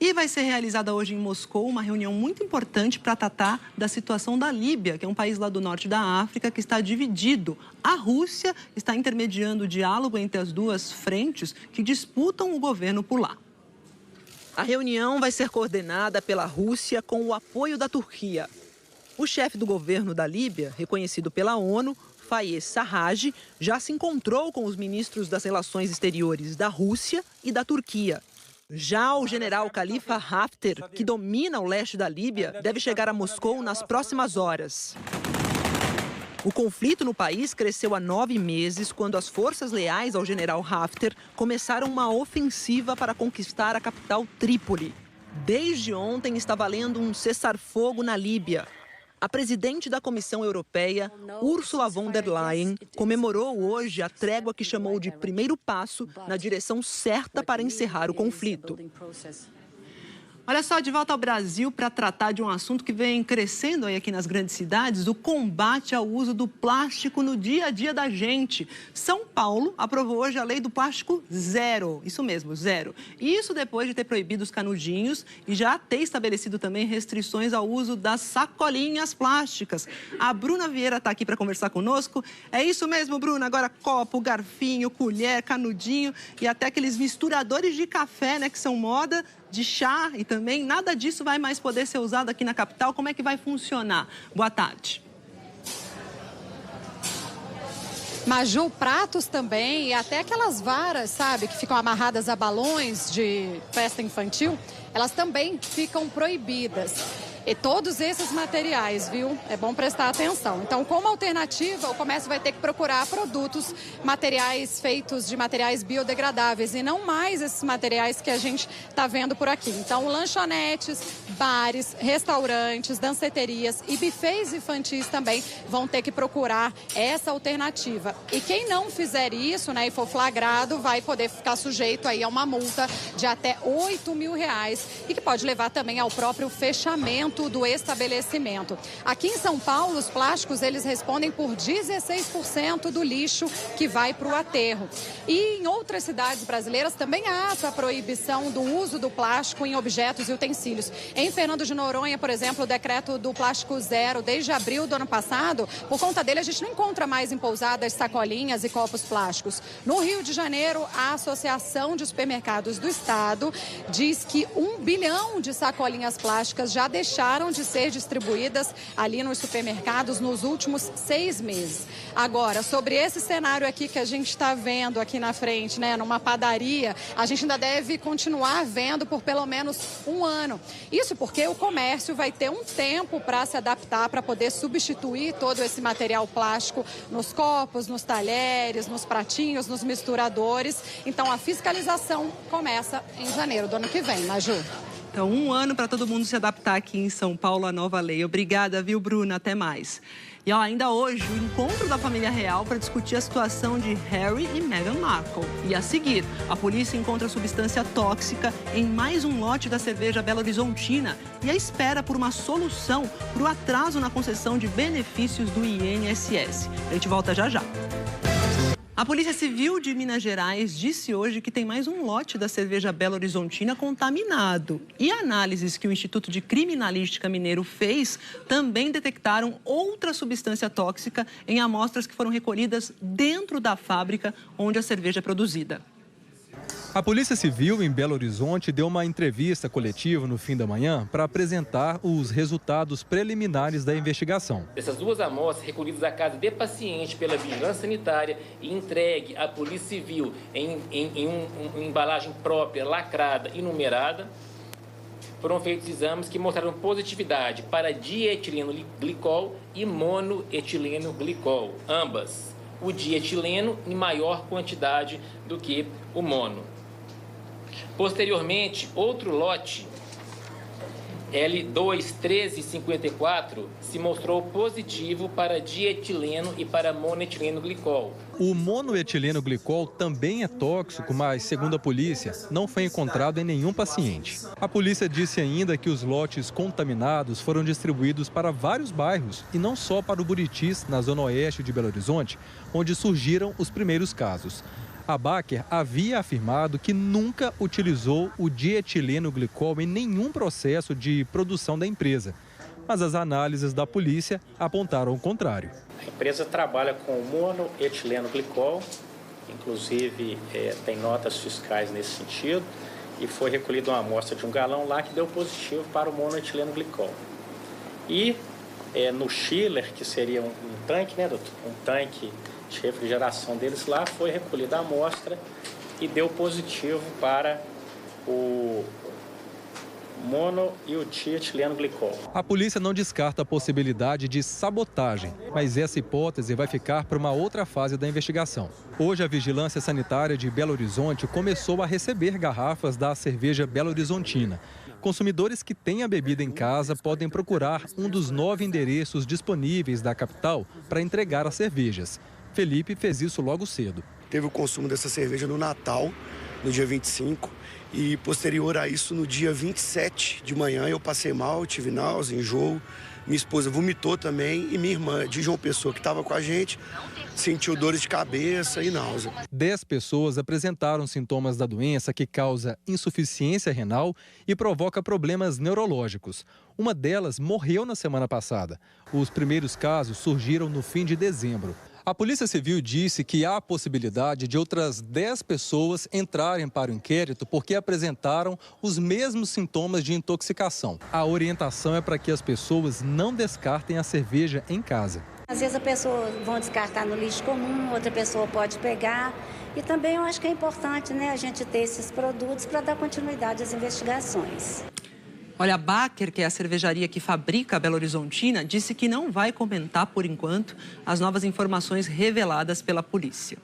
E vai ser realizada hoje em Moscou uma reunião muito importante para tratar da situação da Líbia, que é um país lá do norte da África que está dividido. A Rússia está intermediando o diálogo entre as duas frentes que disputam o governo por lá. A reunião vai ser coordenada pela Rússia com o apoio da Turquia. O chefe do governo da Líbia, reconhecido pela ONU, Fayez Sarraj, já se encontrou com os ministros das Relações Exteriores da Rússia e da Turquia. Já o general Khalifa Haftar, que domina o leste da Líbia, deve chegar a Moscou nas próximas horas. O conflito no país cresceu há 9 meses, quando as forças leais ao general Haftar começaram uma ofensiva para conquistar a capital Trípoli. Desde ontem está valendo um cessar-fogo na Líbia. A presidente da Comissão Europeia, Ursula von der Leyen, comemorou hoje a trégua que chamou de primeiro passo na direção certa para encerrar o conflito. Olha só, de volta ao Brasil para tratar de um assunto que vem crescendo aí aqui nas grandes cidades, o combate ao uso do plástico no dia a dia da gente. São Paulo aprovou hoje a lei do plástico zero, isso mesmo, zero. Isso depois de ter proibido os canudinhos e já ter estabelecido também restrições ao uso das sacolinhas plásticas. A Bruna Vieira está aqui para conversar conosco. É isso mesmo, Bruna? Agora copo, garfinho, colher, canudinho e até aqueles misturadores de café, né, que são moda, de chá e também, nada disso vai mais poder ser usado aqui na capital. Como é que vai funcionar? Boa tarde. Maju, pratos também e até aquelas varas, sabe, que ficam amarradas a balões de festa infantil, elas também ficam proibidas. E todos esses materiais, viu? É bom prestar atenção. Então, como alternativa, o comércio vai ter que procurar produtos, materiais feitos de materiais biodegradáveis e não mais esses materiais que a gente está vendo por aqui. Então, lanchonetes, bares, restaurantes, danceterias e bufês infantis também vão ter que procurar essa alternativa. E quem não fizer isso, né, e for flagrado, vai poder ficar sujeito aí a uma multa de até R$8.000 e que pode levar também ao próprio fechamento dentro do estabelecimento. Aqui em São Paulo, os plásticos eles respondem por 16% do lixo que vai para o aterro. E em outras cidades brasileiras também há essa proibição do uso do plástico em objetos e utensílios. Em Fernando de Noronha, por exemplo, o decreto do plástico zero desde abril do ano passado, por conta dele a gente não encontra mais em pousadas sacolinhas e copos plásticos. No Rio de Janeiro, a Associação de Supermercados do Estado diz que 1 bilhão de sacolinhas plásticas já deixaram de ser distribuídas ali nos supermercados nos últimos 6 meses. Agora, sobre esse cenário aqui que a gente está vendo aqui na frente, né, numa padaria, a gente ainda deve continuar vendo por pelo menos 1 ano. Isso porque o comércio vai ter um tempo para se adaptar, para poder substituir todo esse material plástico nos copos, nos talheres, nos pratinhos, nos misturadores. Então, a fiscalização começa em janeiro do ano que vem, Maju. Então, 1 ano para todo mundo se adaptar aqui em São Paulo à nova lei. Obrigada, viu, Bruna? Até mais. E ainda hoje, o encontro da família real para discutir a situação de Harry e Meghan Markle. E a seguir, a polícia encontra substância tóxica em mais um lote da cerveja Belo Horizontina e a espera por uma solução para o atraso na concessão de benefícios do INSS. A gente volta já já. A Polícia Civil de Minas Gerais disse hoje que tem mais um lote da cerveja Belo Horizontina contaminado. E análises que o Instituto de Criminalística Mineiro fez também detectaram outra substância tóxica em amostras que foram recolhidas dentro da fábrica onde a cerveja é produzida. A Polícia Civil em Belo Horizonte deu uma entrevista coletiva no fim da manhã para apresentar os resultados preliminares da investigação. Essas 2 amostras recolhidas da casa de paciente pela Vigilância Sanitária e entregue à Polícia Civil em uma embalagem própria, lacrada e numerada, foram feitos exames que mostraram positividade para dietileno glicol e monoetileno glicol, ambas. O dietileno em maior quantidade do que o mono. Posteriormente, outro lote, L21354, se mostrou positivo para dietileno e para monoetileno glicol. O monoetileno glicol também é tóxico, mas, segundo a polícia, não foi encontrado em nenhum paciente. A polícia disse ainda que os lotes contaminados foram distribuídos para vários bairros e não só para o Buritis, na zona oeste de Belo Horizonte, onde surgiram os primeiros casos. A Baker havia afirmado que nunca utilizou o dietileno glicol em nenhum processo de produção da empresa. Mas as análises da polícia apontaram o contrário. A empresa trabalha com monoetileno glicol, inclusive tem notas fiscais nesse sentido, e foi recolhida uma amostra de 1 galão lá que deu positivo para o monoetileno glicol. E no chiller, que seria um tanque, né, doutor? Um tanque de refrigeração deles lá, foi recolhida a amostra e deu positivo para o mono e o dietileno glicol. A polícia não descarta a possibilidade de sabotagem, mas essa hipótese vai ficar para uma outra fase da investigação. Hoje, a Vigilância Sanitária de Belo Horizonte começou a receber garrafas da cerveja Belo Horizontina. Consumidores que têm a bebida em casa podem procurar um dos 9 endereços disponíveis da capital para entregar as cervejas. Felipe fez isso logo cedo. Teve o consumo dessa cerveja no Natal, no dia 25, e posterior a isso, no dia 27 de manhã, eu passei mal, tive náusea, enjoo. Minha esposa vomitou também e minha irmã de João Pessoa, que estava com a gente, sentiu dores de cabeça e náusea. 10 pessoas apresentaram sintomas da doença que causa insuficiência renal e provoca problemas neurológicos. Uma delas morreu na semana passada. Os primeiros casos surgiram no fim de dezembro. A Polícia Civil disse que há a possibilidade de outras 10 pessoas entrarem para o inquérito porque apresentaram os mesmos sintomas de intoxicação. A orientação é para que as pessoas não descartem a cerveja em casa. Às vezes a pessoa vão descartar no lixo comum, outra pessoa pode pegar. E também eu acho que é importante, né, a gente ter esses produtos para dar continuidade às investigações. Olha, a Baker, que é a cervejaria que fabrica a Belo Horizontina, disse que não vai comentar, por enquanto, as novas informações reveladas pela polícia.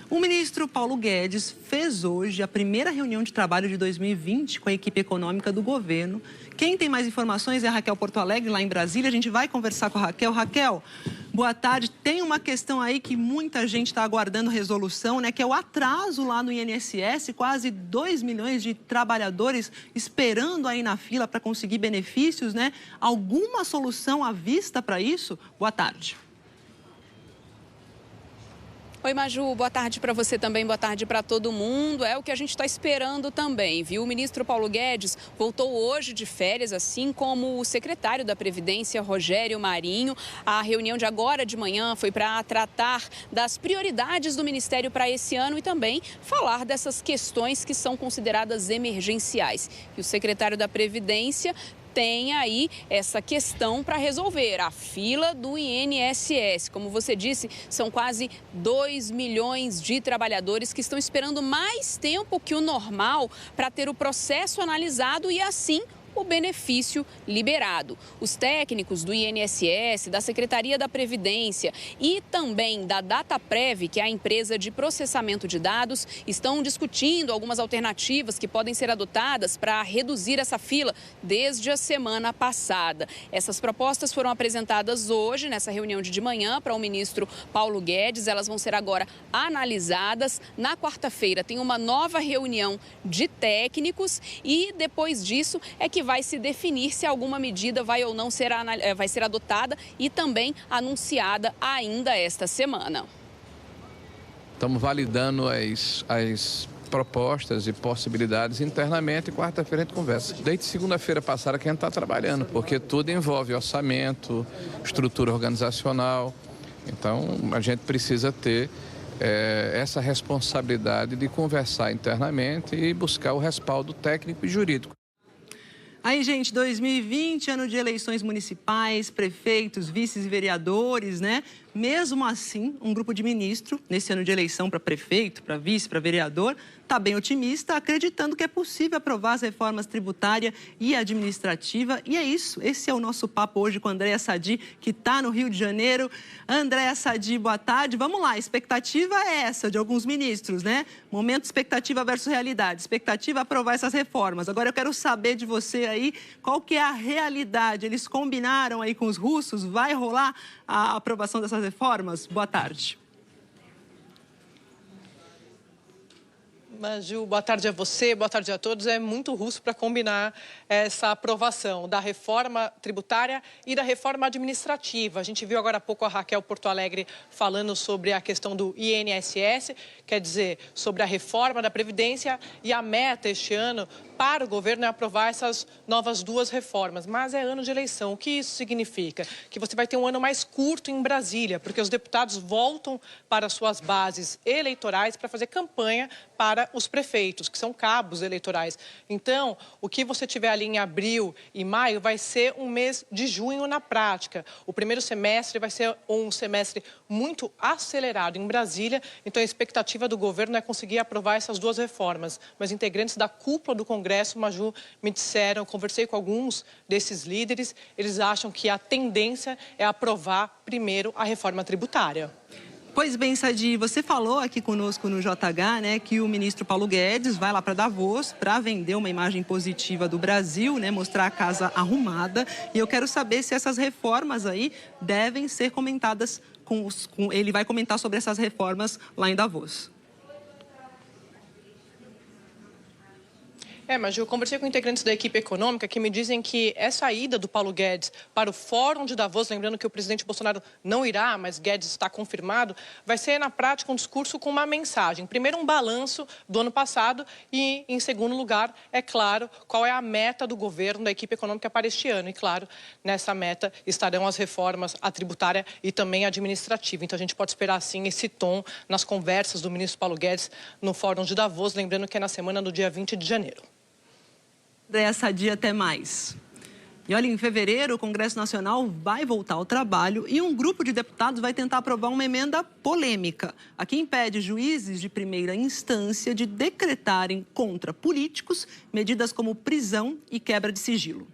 O ministro Paulo Guedes fez hoje a primeira reunião de trabalho de 2020 com a equipe econômica do governo. Quem tem mais informações é a Raquel Porto Alegre, lá em Brasília. A gente vai conversar com a Raquel. Raquel, Boa tarde. Tem uma questão aí que muita gente está aguardando resolução, né? Que é o atraso lá no INSS, quase 2 milhões de trabalhadores esperando aí na fila para conseguir benefícios, né? Alguma solução à vista para isso? Boa tarde. Oi, Maju, boa tarde para você também, boa tarde para todo mundo. É o que a gente está esperando também, viu? O ministro Paulo Guedes voltou hoje de férias, assim como o secretário da Previdência, Rogério Marinho. A reunião de agora de manhã foi para tratar das prioridades do Ministério para esse ano e também falar dessas questões que são consideradas emergenciais. E o secretário da Previdência tem aí essa questão para resolver, a fila do INSS. Como você disse, são quase 2 milhões de trabalhadores que estão esperando mais tempo que o normal para ter o processo analisado e assim o benefício liberado. Os técnicos do INSS, da Secretaria da Previdência e também da Dataprev, que é a empresa de processamento de dados, estão discutindo algumas alternativas que podem ser adotadas para reduzir essa fila desde a semana passada. Essas propostas foram apresentadas hoje, nessa reunião de manhã, para o ministro Paulo Guedes. Elas vão ser agora analisadas. Na quarta-feira tem uma nova reunião de técnicos e depois disso é que vai se definir se alguma medida vai ou não ser adotada e também anunciada ainda esta semana. Estamos validando as propostas e possibilidades internamente e quarta-feira a gente conversa. Desde segunda-feira passada que a gente está trabalhando, porque tudo envolve orçamento, estrutura organizacional. Então a gente precisa ter essa responsabilidade de conversar internamente e buscar o respaldo técnico e jurídico. Aí, gente, 2020, ano de eleições municipais, prefeitos, vices e vereadores, né? Mesmo assim, um grupo de ministros, nesse ano de eleição para prefeito, para vice, para vereador, está bem otimista, acreditando que é possível aprovar as reformas tributária e administrativa. E é isso, esse é o nosso papo hoje com a Andréa Sadi, que está no Rio de Janeiro. Andréa Sadi, boa tarde. Vamos lá, a expectativa é essa de alguns ministros, né? Momento expectativa versus realidade. Expectativa é aprovar essas reformas. Agora eu quero saber de você aí, qual que é a realidade? Eles combinaram aí com os russos? Vai rolar a aprovação dessas reformas? Boa tarde. Maju, boa tarde a você, boa tarde a todos. É muito russo para combinar essa aprovação da reforma tributária e da reforma administrativa. A gente viu agora há pouco a Raquel Porto Alegre falando sobre a questão do INSS, quer dizer, sobre a reforma da Previdência, e a meta este ano para o governo é aprovar essas novas duas reformas. Mas é ano de eleição. O que isso significa? Que você vai ter um ano mais curto em Brasília, porque os deputados voltam para suas bases eleitorais para fazer campanha para os prefeitos, que são cabos eleitorais. Então, o que você tiver ali em abril e maio vai ser um mês de junho na prática. O primeiro semestre vai ser um semestre muito acelerado em Brasília, então a expectativa do governo é conseguir aprovar essas duas reformas. Mas integrantes da cúpula do Congresso, Maju, me disseram, eu conversei com alguns desses líderes, eles acham que a tendência é aprovar primeiro a reforma tributária. Pois bem, Sadi, você falou aqui conosco no JH, né, que o ministro Paulo Guedes vai lá para Davos para vender uma imagem positiva do Brasil, né, mostrar a casa arrumada. E eu quero saber se essas reformas aí devem ser comentadas ele vai comentar sobre essas reformas lá em Davos. Mas eu conversei com integrantes da equipe econômica que me dizem que essa ida do Paulo Guedes para o Fórum de Davos, lembrando que o presidente Bolsonaro não irá, mas Guedes está confirmado, vai ser na prática um discurso com uma mensagem. Primeiro, um balanço do ano passado e, em segundo lugar, é claro, qual é a meta do governo, da equipe econômica para este ano. E, claro, nessa meta estarão as reformas, a tributária e também a administrativa. Então, a gente pode esperar, sim, esse tom nas conversas do ministro Paulo Guedes no Fórum de Davos, lembrando que é na semana do dia 20 de janeiro. Essa dia até mais. E olha, em fevereiro, o Congresso Nacional vai voltar ao trabalho e um grupo de deputados vai tentar aprovar uma emenda polêmica. A que impede juízes de primeira instância de decretarem contra políticos medidas como prisão e quebra de sigilo.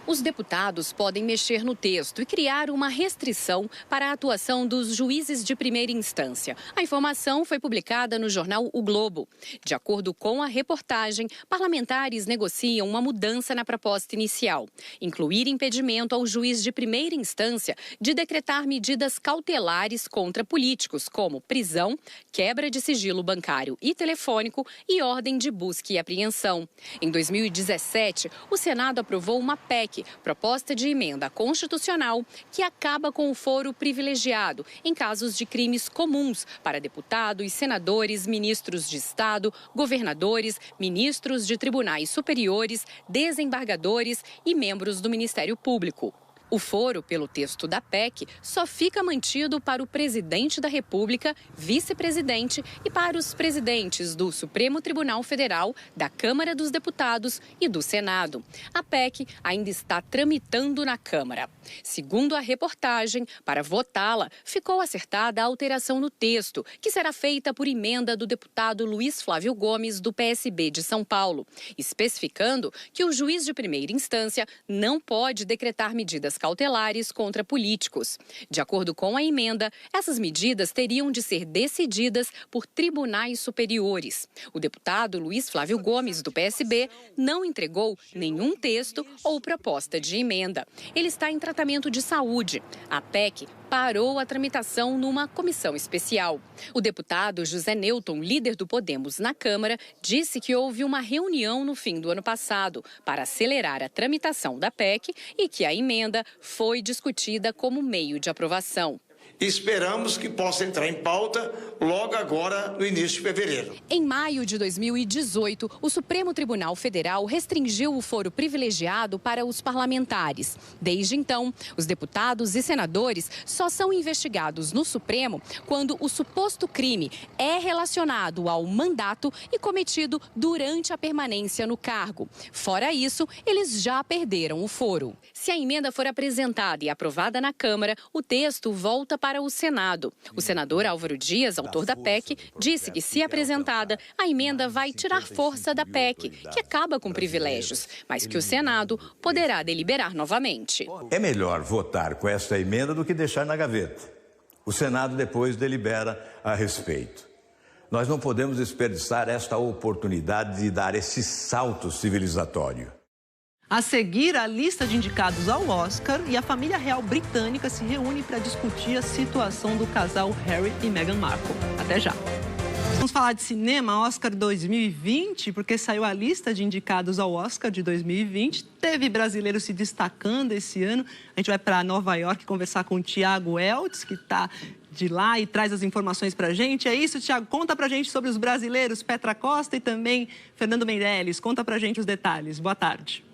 Os deputados podem mexer no texto e criar uma restrição para a atuação dos juízes de primeira instância. A informação foi publicada no jornal O Globo. De acordo com a reportagem, parlamentares negociam uma mudança na proposta inicial, incluir impedimento ao juiz de primeira instância de decretar medidas cautelares contra políticos, como prisão, quebra de sigilo bancário e telefônico e ordem de busca e apreensão. Em 2017, o Senado aprovou uma PEC, proposta de emenda constitucional, que acaba com o foro privilegiado em casos de crimes comuns para deputados, senadores, ministros de Estado, governadores, ministros de tribunais superiores, desembargadores e membros do Ministério Público. O foro, pelo texto da PEC, só fica mantido para o presidente da República, vice-presidente e para os presidentes do Supremo Tribunal Federal, da Câmara dos Deputados e do Senado. A PEC ainda está tramitando na Câmara. Segundo a reportagem, para votá-la, ficou acertada a alteração no texto, que será feita por emenda do deputado Luiz Flávio Gomes, do PSB de São Paulo, especificando que o juiz de primeira instância não pode decretar medidas cautelares contra políticos. De acordo com a emenda, essas medidas teriam de ser decididas por tribunais superiores. O deputado Luiz Flávio Gomes, do PSB, não entregou nenhum texto ou proposta de emenda. Ele está em tratamento de saúde. A PEC parou a tramitação numa comissão especial. O deputado José Newton, líder do Podemos na Câmara, disse que houve uma reunião no fim do ano passado para acelerar a tramitação da PEC e que a emenda foi discutida como meio de aprovação. Esperamos que possa entrar em pauta logo agora, no início de fevereiro. Em maio de 2018, o Supremo Tribunal Federal restringiu o foro privilegiado para os parlamentares. Desde então, os deputados e senadores só são investigados no Supremo quando o suposto crime é relacionado ao mandato e cometido durante a permanência no cargo. Fora isso, eles já perderam o foro. Se a emenda for apresentada e aprovada na Câmara, o texto volta para o Senado. O senador Álvaro Dias, autor da PEC, disse que, se apresentada, a emenda vai tirar força da PEC, que acaba com privilégios, mas que o Senado poderá deliberar novamente. É melhor votar com esta emenda do que deixar na gaveta. O Senado depois delibera a respeito. Nós não podemos desperdiçar esta oportunidade de dar esse salto civilizatório. A seguir, a lista de indicados ao Oscar, e a família real britânica se reúne para discutir a situação do casal Harry e Meghan Markle. Até já. Vamos falar de cinema, Oscar 2020, porque saiu a lista de indicados ao Oscar de 2020. Teve brasileiro se destacando esse ano. A gente vai para Nova York conversar com o Tiago Eltz, que está de lá e traz as informações para a gente. É isso, Tiago? Conta para a gente sobre os brasileiros, Petra Costa e também Fernando Meirelles. Conta para a gente os detalhes. Boa tarde.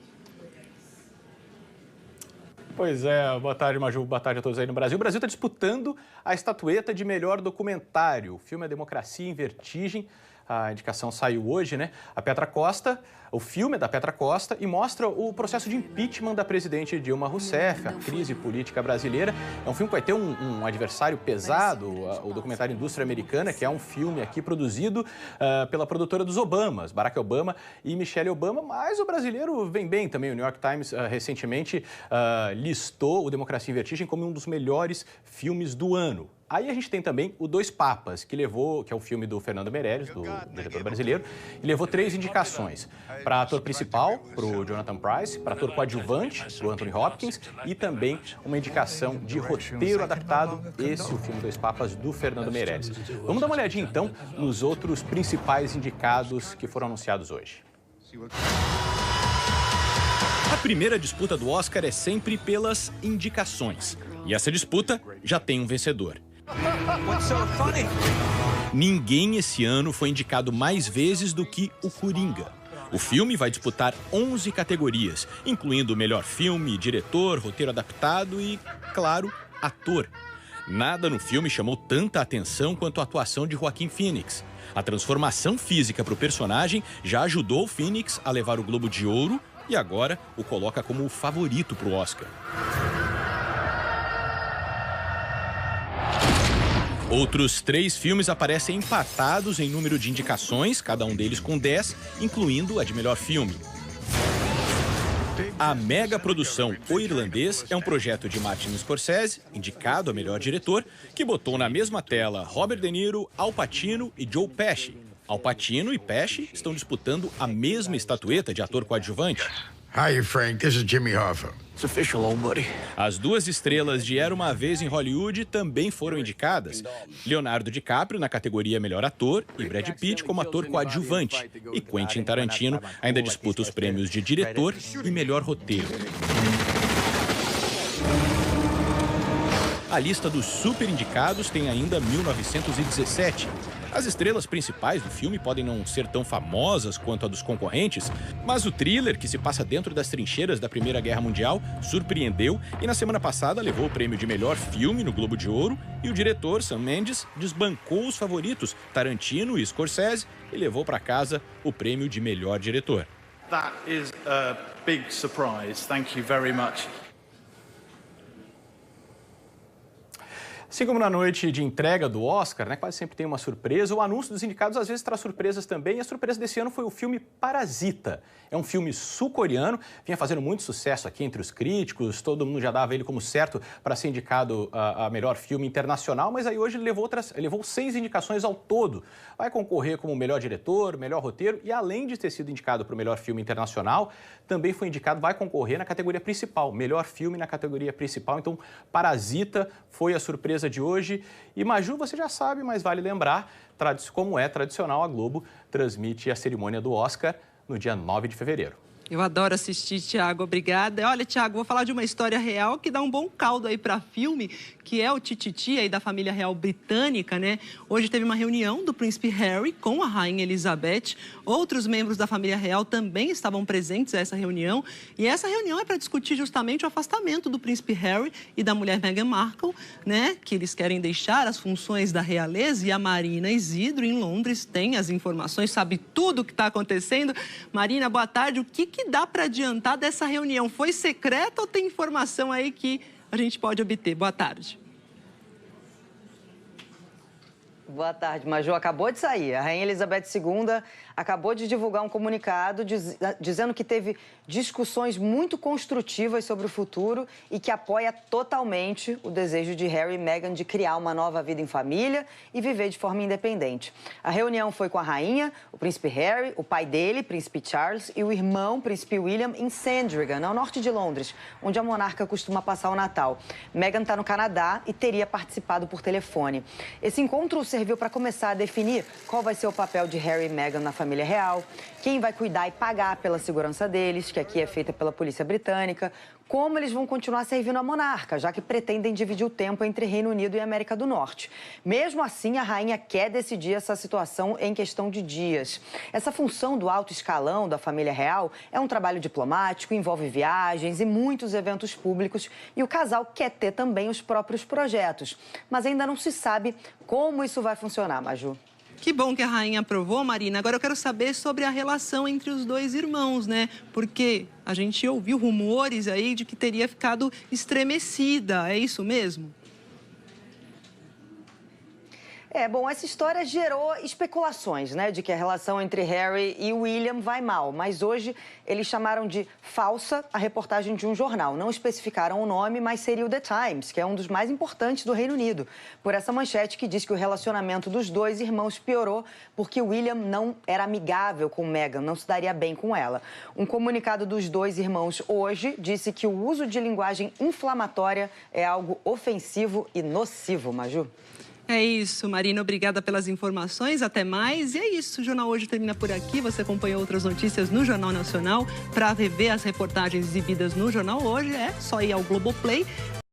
Pois é, boa tarde, Maju, boa tarde a todos aí no Brasil. O Brasil está disputando a estatueta de melhor documentário. O filme é Democracia em Vertigem. A indicação saiu hoje, né? A Petra Costa, o filme é da Petra Costa e mostra o processo de impeachment da presidente Dilma Rousseff, a crise política brasileira. É um filme que vai ter um adversário pesado, o documentário Indústria Americana, que é um filme aqui produzido pela produtora dos Obamas, Barack Obama e Michelle Obama, mas o brasileiro vem bem também. O New York Times recentemente listou o Democracia em Vertigem como um dos melhores filmes do ano. Aí a gente tem também o Dois Papas, que é o filme do Fernando Meirelles, do diretor brasileiro, e levou 3 indicações. Para ator principal, para o Jonathan Pryce, para ator coadjuvante, para o Anthony Hopkins, e também uma indicação de roteiro adaptado, o filme Dois Papas, do Fernando Meirelles. Vamos dar uma olhadinha, então, nos outros principais indicados que foram anunciados hoje. A primeira disputa do Oscar é sempre pelas indicações. E essa disputa já tem um vencedor. Ninguém esse ano foi indicado mais vezes do que o Coringa. O filme vai disputar 11 categorias, incluindo melhor filme, diretor, roteiro adaptado e, claro, ator. Nada no filme chamou tanta atenção quanto a atuação de Joaquin Phoenix. A transformação física para o personagem já ajudou o Phoenix a levar o Globo de Ouro e agora o coloca como o favorito para o Oscar. Outros 3 filmes aparecem empatados em número de indicações, cada um deles com 10, incluindo a de melhor filme. A mega produção O Irlandês é um projeto de Martin Scorsese, indicado a melhor diretor, que botou na mesma tela Robert De Niro, Al Pacino e Joe Pesci. Al Pacino e Pesci estão disputando a mesma estatueta de ator coadjuvante. Hi, Frank. This is Jimmy Hoffa. It's official, old buddy. As duas estrelas de Era Uma Vez em Hollywood também foram indicadas. Leonardo DiCaprio na categoria Melhor Ator e Brad Pitt como ator coadjuvante. E Quentin Tarantino ainda disputa os prêmios de diretor e melhor roteiro. A lista dos super indicados tem ainda 1917. As estrelas principais do filme podem não ser tão famosas quanto a dos concorrentes, mas o thriller, que se passa dentro das trincheiras da Primeira Guerra Mundial, surpreendeu e na semana passada levou o prêmio de melhor filme no Globo de Ouro e o diretor, Sam Mendes, desbancou os favoritos, Tarantino e Scorsese, e levou para casa o prêmio de melhor diretor. That is a big surprise. Thank you very much. Assim como na noite de entrega do Oscar, né, quase sempre tem uma surpresa, o anúncio dos indicados às vezes traz surpresas também, e a surpresa desse ano foi o filme Parasita. É um filme sul-coreano, vinha fazendo muito sucesso aqui entre os críticos, todo mundo já dava ele como certo para ser indicado a melhor filme internacional, mas aí hoje ele levou 6 indicações ao todo. Vai concorrer como melhor diretor, melhor roteiro, e além de ter sido indicado para o melhor filme internacional, também foi indicado, vai concorrer na categoria principal, melhor filme na categoria principal. Então, Parasita foi a surpresa de hoje. E Maju, você já sabe, mas vale lembrar, como é tradicional, a Globo transmite a cerimônia do Oscar no dia 9 de fevereiro. Eu adoro assistir, Thiago, obrigada. Olha, Thiago, vou falar de uma história real que dá um bom caldo aí para filme, que é o Tititi aí da família real britânica, né? Hoje teve uma reunião do príncipe Harry com a rainha Elizabeth. Outros membros da família real também estavam presentes a essa reunião. E essa reunião é para discutir justamente o afastamento do príncipe Harry e da mulher Meghan Markle, né? Que eles querem deixar as funções da realeza, e a Marina Isidro, em Londres, tem as informações, sabe tudo o que está acontecendo. Marina, boa tarde. O que dá para adiantar dessa reunião? Foi secreta ou tem informação aí que a gente pode obter? Boa tarde. Boa tarde, Maju. Acabou de sair. A Rainha Elizabeth II acabou de divulgar um comunicado dizendo que teve discussões muito construtivas sobre o futuro e que apoia totalmente o desejo de Harry e Meghan de criar uma nova vida em família e viver de forma independente. A reunião foi com a rainha, o príncipe Harry, o pai dele, príncipe Charles, e o irmão, príncipe William, em Sandringham, ao norte de Londres, onde a monarca costuma passar o Natal. Meghan está no Canadá e teria participado por telefone. Esse encontro serviu para começar a definir qual vai ser o papel de Harry e Meghan na família real, quem vai cuidar e pagar pela segurança deles, que aqui é feita pela polícia britânica, como eles vão continuar servindo a monarca, já que pretendem dividir o tempo entre Reino Unido e América do Norte. Mesmo assim, a rainha quer decidir essa situação em questão de dias. Essa função do alto escalão da família real é um trabalho diplomático, envolve viagens e muitos eventos públicos, e o casal quer ter também os próprios projetos. Mas ainda não se sabe como isso vai funcionar, Maju. Que bom que a rainha aprovou, Marina. Agora eu quero saber sobre a relação entre os dois irmãos, né? Porque a gente ouviu rumores aí de que teria ficado estremecida. É isso mesmo? Bom, essa história gerou especulações, né, de que a relação entre Harry e William vai mal. Mas hoje eles chamaram de falsa a reportagem de um jornal. Não especificaram o nome, mas seria o The Times, que é um dos mais importantes do Reino Unido. Por essa manchete que diz que o relacionamento dos dois irmãos piorou porque William não era amigável com Meghan, não se daria bem com ela. Um comunicado dos dois irmãos hoje disse que o uso de linguagem inflamatória é algo ofensivo e nocivo, Maju. É isso, Marina. Obrigada pelas informações. Até mais. E é isso. O Jornal Hoje termina por aqui. Você acompanhou outras notícias no Jornal Nacional. Para rever as reportagens exibidas no Jornal Hoje, é só ir ao Globoplay.